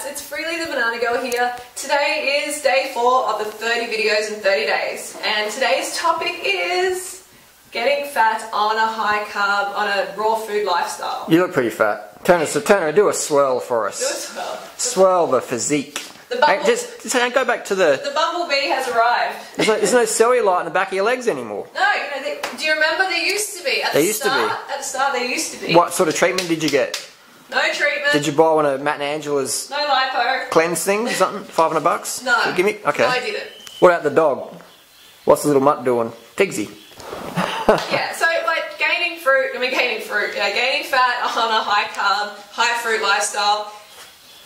it's Freelee the Banana Girl here. Today is day 4 of the 30 videos in 30 days, and today's topic is getting fat on a high carb, on a raw food lifestyle. You look pretty fat. Turner, do a swirl for us. Do a swirl. Swirl the physique. Just go back to the bumblebee has arrived. There's no cellulite in the back of your legs anymore. No, do you remember there used to be? At the start there used to be. What sort of treatment did you get? No treatment. Did you buy one of Matt and Angela's no lipo cleanse things or something? $500? No. So give me, okay. No, I didn't. What about the dog? What's the little mutt doing? Tigsy. Yeah, so like gaining fat on a high carb, high fruit lifestyle,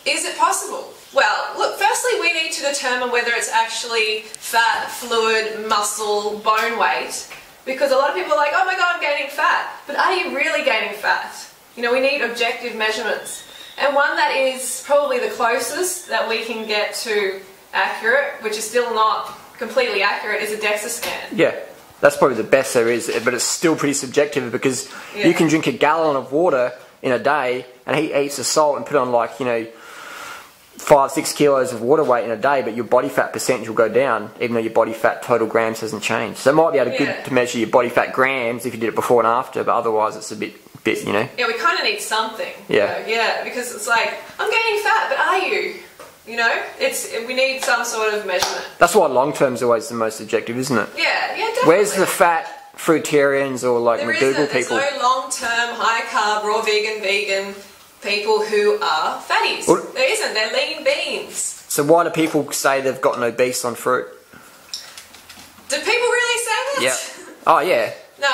is it possible? Well, look, firstly we need to determine whether it's actually fat, fluid, muscle, bone weight, because a lot of people are like, oh my god, I'm gaining fat, but are you really gaining fat? You know, we need objective measurements, and one that is probably the closest that we can get to accurate, which is still not completely accurate, is a DEXA scan. Yeah. That's probably the best there is, but it's still pretty subjective because you can drink a gallon of water in a day and he eats the salt and put on 5-6 kilos of water weight in a day, but your body fat percentage will go down even though your body fat total grams hasn't changed. So it might be able to measure your body fat grams if you did it before and after, but otherwise it's a bit, you know. Yeah, we kind of need something. Yeah. You know? Yeah, because it's like, I'm gaining fat, but are you? You know, we need some sort of measurement. That's why long term is always the most objective, isn't it? Yeah, definitely. Where's the fat fruitarians or McDougall people? There's no long term, high carb, raw vegan people who are fatties. Well, there isn't. They're lean beans. So why do people say they've gotten obese on fruit? Do people really say that? Yeah. Oh yeah. No.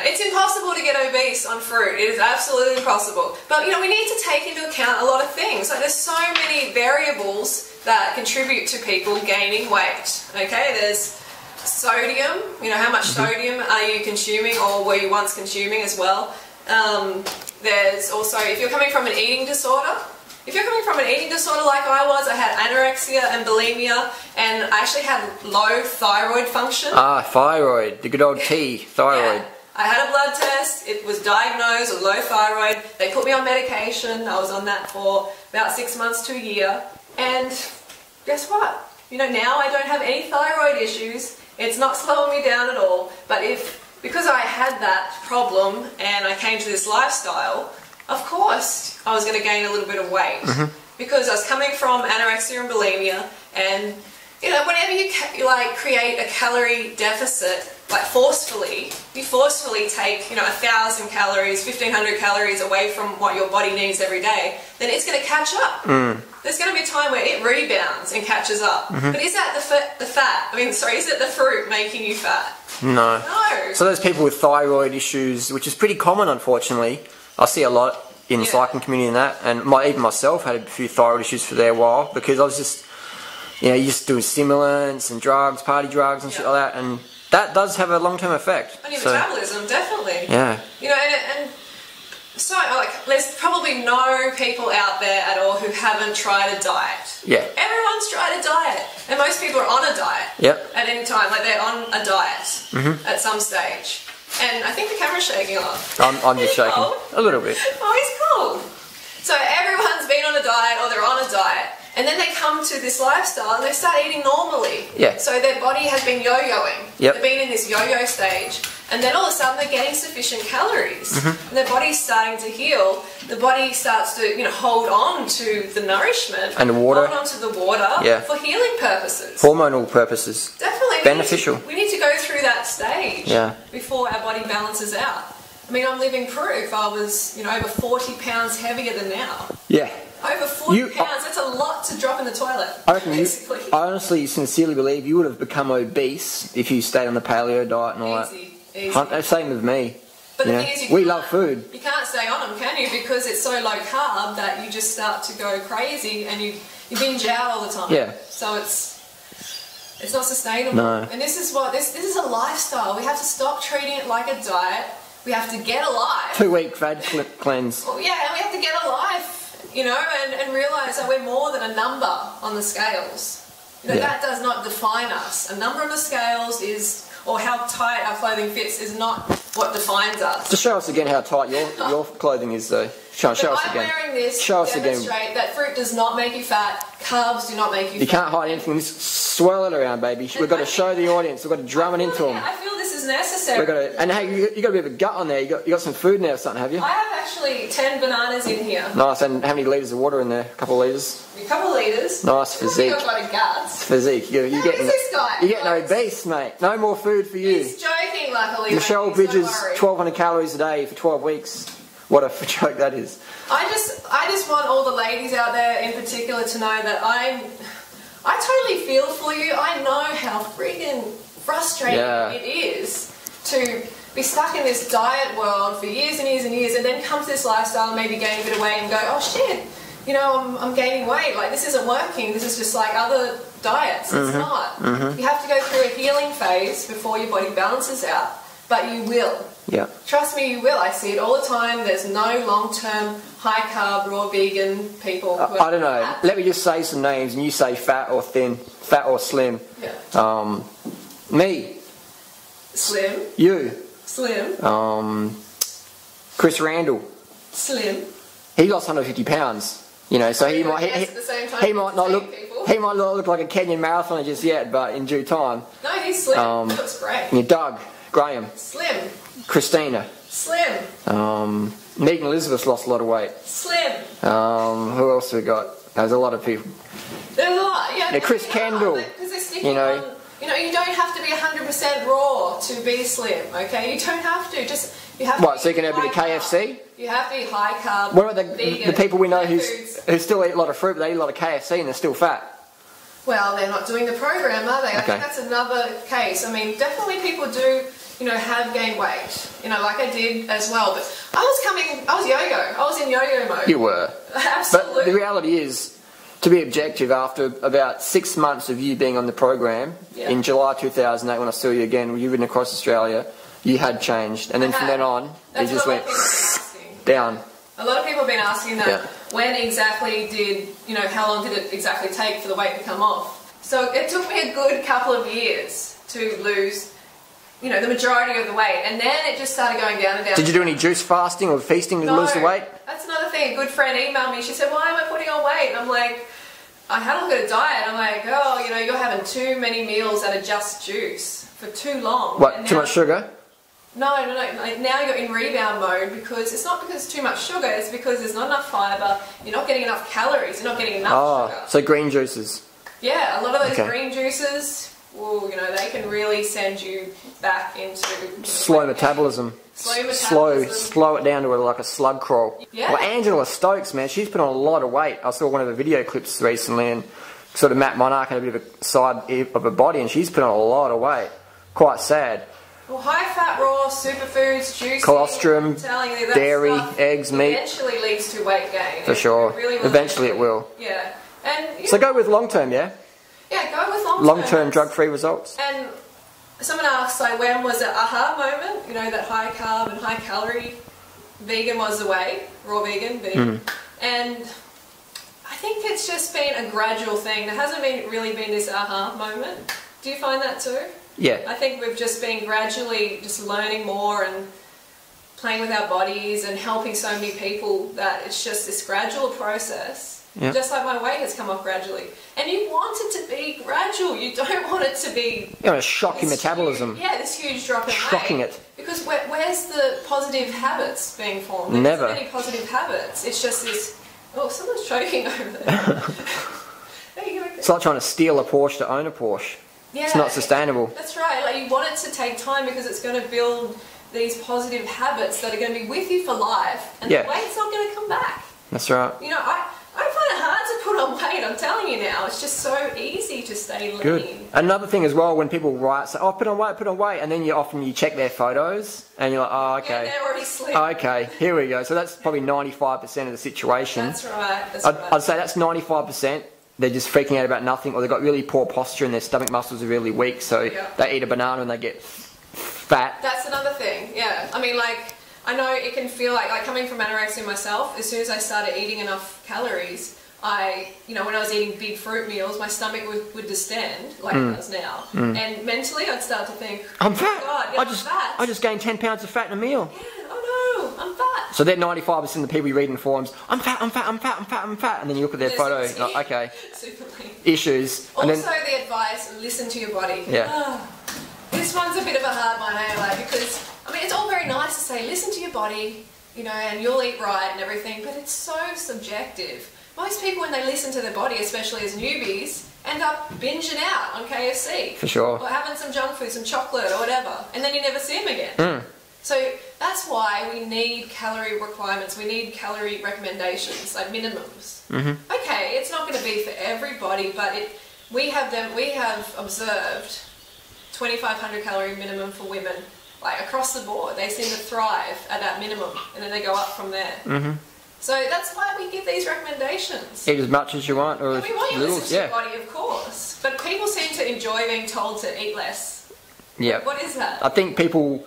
It's impossible to get obese on fruit. It is absolutely impossible. But, you know, we need to take into account a lot of things. Like, there's so many variables that contribute to people gaining weight. Okay, there's sodium. You know, how much sodium are you consuming or were you once consuming as well? There's also, if you're coming from an eating disorder, like I was, I had anorexia and bulimia, and I actually had low thyroid function. Ah, thyroid, the good old T, thyroid. Yeah. I had a blood test, it was diagnosed with low thyroid, they put me on medication, I was on that for about 6 months to a year, and guess what? You know, now I don't have any thyroid issues, it's not slowing me down at all, but because I had that problem and I came to this lifestyle, of course I was going to gain a little bit of weight, because I was coming from anorexia and bulimia, and you know, whenever you create a calorie deficit, you forcefully take 1,000 calories, 1,500 calories away from what your body needs every day, then it's going to catch up. There's going to be a time where it rebounds and catches up. But is that is it the fruit making you fat? No. No. So those people with thyroid issues, which is pretty common unfortunately, I see a lot in the cycling community and that, and even myself had a few thyroid issues for a while because I was just, used to doing stimulants and drugs, party drugs and shit like that, and that does have a long-term effect. On your metabolism, definitely. Yeah. You know, and so, there's probably no people out there at all who haven't tried a diet. Yeah. Everyone's tried a diet. And most people are on a diet. Yep. At any time. Like, they're on a diet at some stage. And I think the camera's shaking off. I'm just shaking. Cold? A little bit. Oh, he's cold. So everyone's been on a diet or they're on a diet. And then they come to this lifestyle and they start eating normally. Yeah. So their body has been yo-yoing. Yep. They've been in this yo-yo stage. And then all of a sudden they're getting sufficient calories. And their body's starting to heal. The body starts to, hold on to the nourishment. And the water. Hold on to the water for healing purposes. Hormonal purposes. Definitely. Beneficial. We need to go through that stage before our body balances out. I mean, I'm living proof. I was, over 40 pounds heavier than now. Yeah. Over 40 pounds, that's a lot to drop in the toilet. I reckon I honestly, sincerely believe you would have become obese if you stayed on the paleo diet and all that. Easy. Same with me. But the thing is, we love food. You can't stay on them, can you? Because it's so low carb that you just start to go crazy and you binge out all the time. Yeah. So it's not sustainable. No. And this is this is a lifestyle. We have to stop treating it like a diet. We have to get alive. 2-week fad cleanse. Well, yeah, and we have to get alive. And realise that we're more than a number on the scales. That does not define us. A number on the scales or how tight our clothing fits is not what defines us. Just show us again how tight your clothing is though. Sean, show us I'm again. wearing this Show to us again. demonstrate that fruit does not make you fat, carbs do not make you You fat. can't hide anything. Just swirl it around, baby. We've got to show the audience. We've got to drum it into them. I feel this is necessary. We've got to, and hey, you got a bit of a gut on there. You got some food in there or something, have you? I have actually 10 bananas in here. Nice. And how many litres of water in there? A couple of litres. A couple of litres. Nice physique. I've got a guts. Physique. You're Who getting is this guy? You're getting obese, mate. No more food for you. He's joking, luckily. Michelle ladies, Bridges, don't worry. 1,200 calories a day for 12 weeks. What a joke that is. I just want all the ladies out there in particular to know that I totally feel for you. I know how freaking frustrating it is to be stuck in this diet world for years and years and years, and then come to this lifestyle and maybe gain a bit of weight and go, oh shit, you know, I'm gaining weight. Like, this isn't working. This is just like other diets. It's not. You have to go through a healing phase before your body balances out, but you will. Yeah. Trust me, you will. I see it all the time. There's no long-term, high-carb, raw vegan people. I don't know. Let me just say some names, and you say fat or thin, fat or slim. Yeah. Me. Slim. You. Slim. Chris Randall. Slim. He lost 150 pounds. You know, so he might not look like a Kenyan marathoner just yet, but in due time. No, he's slim. He looks great. Yeah, Doug Graham. Slim. Christina. Slim. Megan Elizabeth lost a lot of weight. Slim. Who else have we got? There's a lot of people. There's a lot, yeah. Yeah, Chris Kendall. Because they're sticking on, you know, you don't have to be 100% raw to be slim, okay? You don't have to. You have to. What, so you can have a bit of KFC? You have to be high carb. What about vegan, the people we know who foods. still eat a lot of fruit, but they eat a lot of KFC and they're still fat? Well, they're not doing the program, are they? I think that's another case. I mean, definitely people do, you know, have gained weight. You know, like I did as well. But I was yo-yo. I was in yo-yo mode. You were. Absolutely. But the reality is, to be objective, after about 6 months of you being on the program, in July 2008, when I saw you again, you've been across Australia, you had changed. And then from then on, it just went down. A lot of people have been asking that, when exactly did, you know, how long did it exactly take for the weight to come off? So it took me a good couple of years to lose, you know, the majority of the weight, and then it just started going down and down. Did you do any juice fasting or feasting to lose the weight? That's another thing. A good friend emailed me. She said, why am I putting on weight? And I'm like, I had a look at a diet. I'm like, oh, you know, you're having too many meals that are just juice for too long. What, too much sugar? No. Like, now you're in rebound mode because it's not because it's too much sugar. It's because there's not enough fibre. You're not getting enough calories. You're not getting enough sugar. So green juices. Yeah, a lot of those green juices, well, you know, they can really send you back into slow metabolism. Slow it down to like a slug crawl. Yeah. Well, Angela Stokes, man, she's put on a lot of weight. I saw one of the video clips recently, and sort of Matt Monarch had a bit of a side of her body, and she's put on a lot of weight. Quite sad. Well, high-fat, raw, superfoods, juicy, colostrum, dairy, eggs, meat. Eventually leads to weight gain. For sure. Really Eventually it will. Yeah. And so go with long-term, yeah? Yeah, go with long-term. Long-term drug-free results. And someone asked, like, when was the aha moment? You know, that high-carb and high-calorie vegan was the way. Raw vegan. And I think it's just been a gradual thing. There hasn't really been this aha moment. Do you find that too? Yeah. I think we've just been gradually just learning more and playing with our bodies and helping so many people that it's just this gradual process. Yeah. Just like my weight has come off gradually. And you want it to be gradual. You don't want it to be... You want to shock your metabolism. This huge drop in weight. Shocking it. Because where's the positive habits being formed? There's Never. not any positive habits. It's just this... Oh, someone's choking over there. It's like trying to steal a Porsche to own a Porsche. Yeah, it's not sustainable. That's right. Like, you want it to take time because it's going to build these positive habits that are going to be with you for life, and the weight's not going to come back. That's right. You know, I find it hard to put on weight. I'm telling you now, it's just so easy to stay lean. Good. Another thing as well, when people write, say, "Oh, put on weight," and then you check their photos, and you're like, "Oh, okay." Yeah, they're already slim. Okay, here we go. So that's probably 95% of the situation. That's right. I'd say that's 95%. They're just freaking out about nothing, or they've got really poor posture and their stomach muscles are really weak, so they eat a banana and they get fat. That's another thing, yeah. I mean, like, I know it can feel like coming from anorexia myself, as soon as I started eating enough calories, you know, when I was eating big fruit meals, my stomach would distend, like it does now. And mentally, I'd start to think, I'm fat. God, I'm fat. I just gained 10 pounds of fat in a meal. Yeah, oh no, I'm fat. So they're 95% of the people you read in forums, I'm fat, I'm fat, I'm fat, I'm fat, I'm fat, and then you look at their photo, like, okay, issues. Also, and then, the advice, listen to your body. Yeah. This one's a bit of a hard one, eh? Like, because, I mean, it's all very nice to say, listen to your body, you know, and you'll eat right and everything, but it's so subjective. Most people, when they listen to their body, especially as newbies, end up binging out on KFC. For sure. Or having some junk food, some chocolate or whatever, and then you never see them again. Mm. So that's why we need calorie requirements, we need calorie recommendations, like minimums. Okay, it's not going to be for everybody, but we have observed 2,500 calorie minimum for women, like across the board. They seem to thrive at that minimum, and then they go up from there. So that's why we give these recommendations. Eat as much as you want, or we want you to little, listen to your body, of course. But people seem to enjoy being told to eat less. Yeah. What is that? I think people,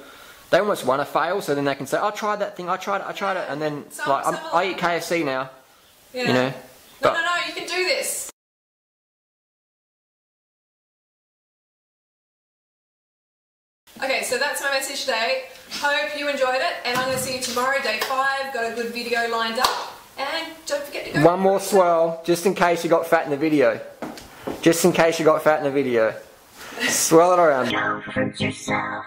they almost want to fail, so then they can say, I tried that thing, I tried it, and then like I eat KFC now. Yeah. You know. No, you can do this. Okay, so that's my message today. Hope you enjoyed it, and I'm going to see you tomorrow, day 5. Got a good video lined up, and don't forget to go. One more swirl, just in case you got fat in the video. Just in case you got fat in the video. Swirl it around. Comfort yourself.